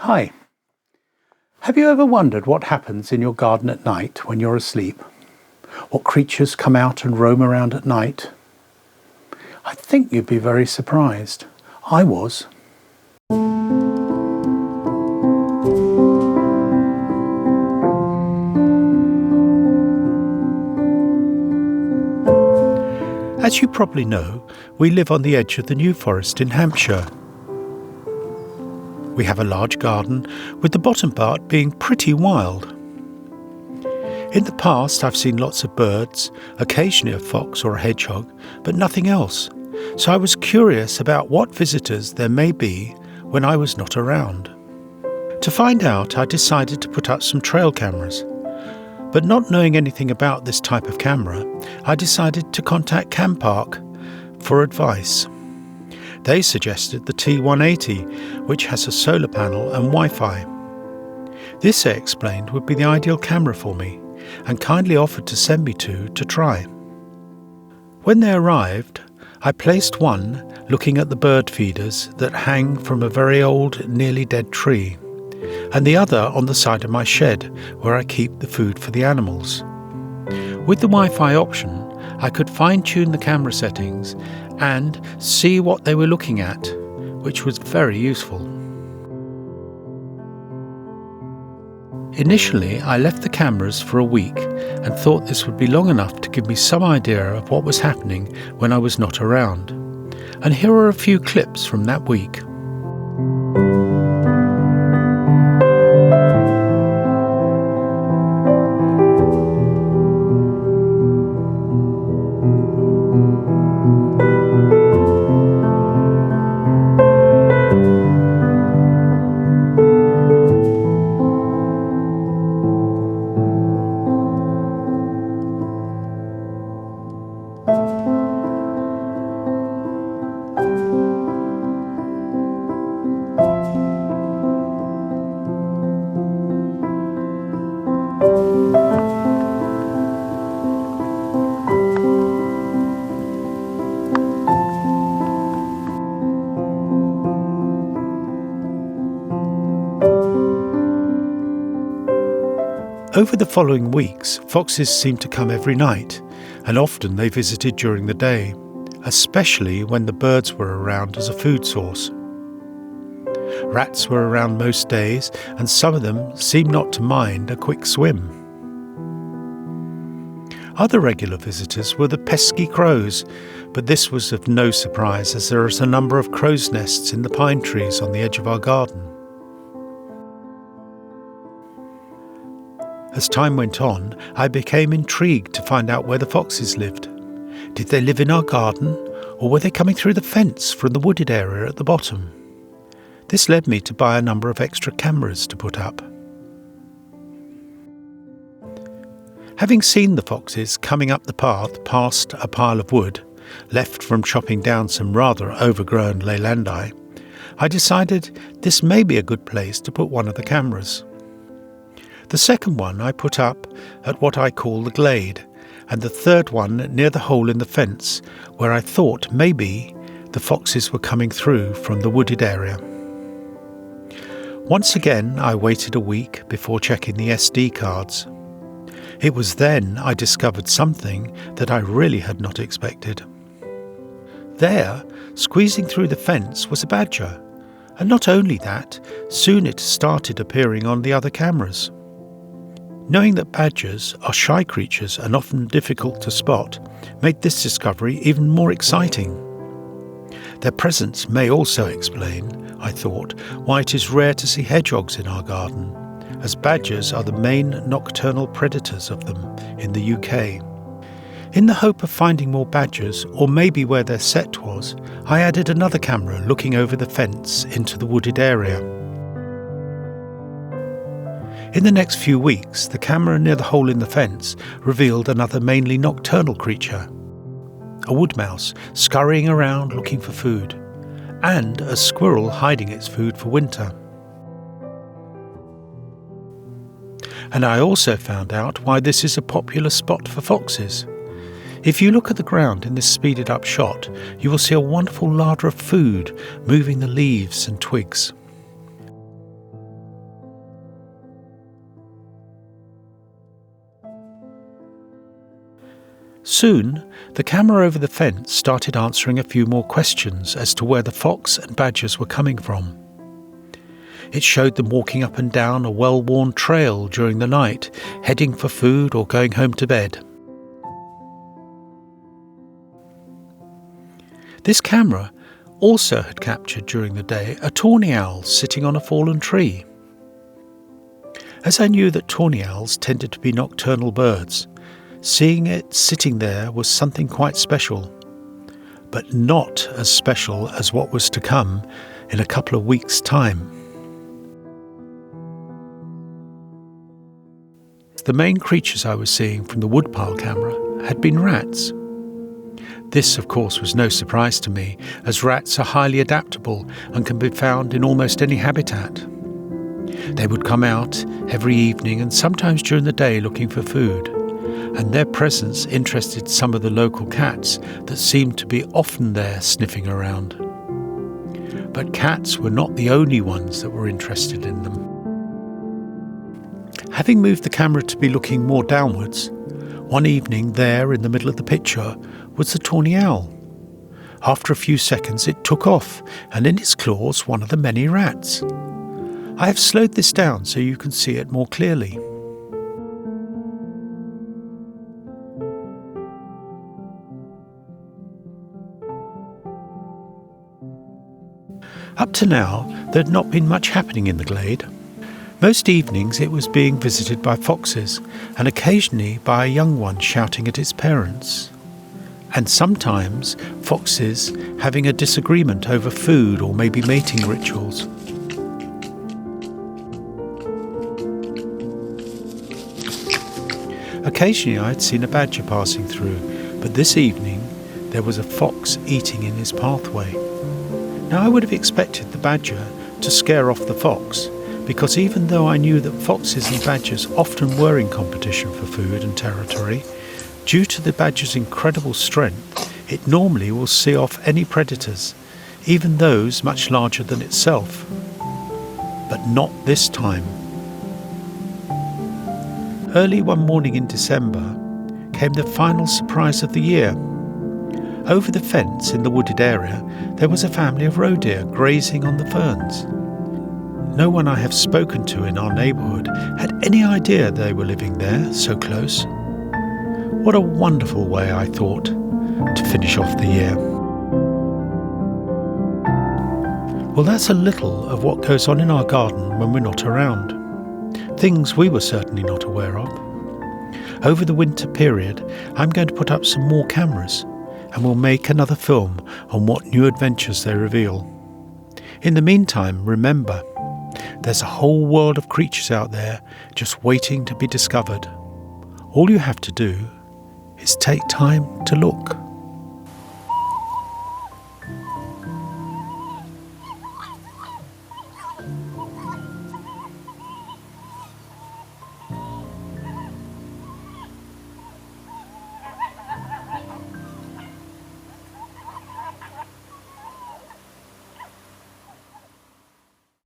Hi. Have you ever wondered what happens in your garden at night when you're asleep? What creatures come out and roam around at night? I think you'd be very surprised. I was. As you probably know, we live on the edge of the New Forest in Hampshire. We have a large garden, with the bottom part being pretty wild. In the past I've seen lots of birds, occasionally a fox or a hedgehog, but nothing else, so I was curious about what visitors there may be when I was not around. To find out, I decided to put up some trail cameras. But not knowing anything about this type of camera, I decided to contact Campark for advice. They suggested the T180, which has a solar panel and Wi-Fi. This, they explained, would be the ideal camera for me, and kindly offered to send me two to try. When they arrived, I placed one looking at the bird feeders that hang from a very old, nearly dead tree, and the other on the side of my shed where I keep the food for the animals. With the Wi-Fi option, I could fine-tune the camera settings and see what they were looking at, which was very useful. Initially, I left the cameras for a week and thought this would be long enough to give me some idea of what was happening when I was not around. And here are a few clips from that week. Over the following weeks, foxes seemed to come every night, and often they visited during the day, especially when the birds were around as a food source. Rats were around most days, and some of them seemed not to mind a quick swim. Other regular visitors were the pesky crows, but this was of no surprise as there is a number of crows' nests in the pine trees on the edge of our garden. As time went on, I became intrigued to find out where the foxes lived. Did they live in our garden, or were they coming through the fence from the wooded area at the bottom? This led me to buy a number of extra cameras to put up. Having seen the foxes coming up the path past a pile of wood, left from chopping down some rather overgrown leylandi, I decided this may be a good place to put one of the cameras. The second one I put up at what I call the glade, and the third one near the hole in the fence where I thought maybe the foxes were coming through from the wooded area. Once again, I waited a week before checking the SD cards. It was then I discovered something that I really had not expected. There, squeezing through the fence, was a badger, and not only that, soon it started appearing on the other cameras. Knowing that badgers are shy creatures and often difficult to spot made this discovery even more exciting. Their presence may also explain, I thought, why it is rare to see hedgehogs in our garden, as badgers are the main nocturnal predators of them in the UK. In the hope of finding more badgers, or maybe where their set was, I added another camera looking over the fence into the wooded area. In the next few weeks, the camera near the hole in the fence revealed another mainly nocturnal creature, a wood mouse scurrying around looking for food, and a squirrel hiding its food for winter. And I also found out why this is a popular spot for foxes. If you look at the ground in this speeded up shot, you will see a wonderful larder of food moving the leaves and twigs. Soon, the camera over the fence started answering a few more questions as to where the fox and badgers were coming from. It showed them walking up and down a well-worn trail during the night, heading for food or going home to bed. This camera also had captured during the day a tawny owl sitting on a fallen tree. As I knew that tawny owls tended to be nocturnal birds, seeing it sitting there was something quite special, but not as special as what was to come in a couple of weeks' time. The main creatures I was seeing from the woodpile camera had been rats. This, of course, was no surprise to me, as rats are highly adaptable and can be found in almost any habitat. They would come out every evening and sometimes during the day looking for food, and their presence interested some of the local cats that seemed to be often there sniffing around. But cats were not the only ones that were interested in them. Having moved the camera to be looking more downwards, one evening there in the middle of the picture was the tawny owl. After a few seconds it took off, and in its claws one of the many rats. I have slowed this down so you can see it more clearly. Up to now, there had not been much happening in the glade. Most evenings it was being visited by foxes, and occasionally by a young one shouting at its parents. And sometimes foxes having a disagreement over food or maybe mating rituals. Occasionally I had seen a badger passing through, but this evening there was a fox eating in his pathway. Now I would have expected the badger to scare off the fox, because even though I knew that foxes and badgers often were in competition for food and territory, due to the badger's incredible strength, it normally will see off any predators, even those much larger than itself. But not this time. Early one morning in December came the final surprise of the year. Over the fence in the wooded area, there was a family of roe deer grazing on the ferns. No one I have spoken to in our neighbourhood had any idea they were living there so close. What a wonderful way, I thought, to finish off the year. Well, that's a little of what goes on in our garden when we're not around. Things we were certainly not aware of. Over the winter period, I'm going to put up some more cameras, and we'll make another film on what new adventures they reveal. In the meantime, remember, there's a whole world of creatures out there just waiting to be discovered. All you have to do is take time to look.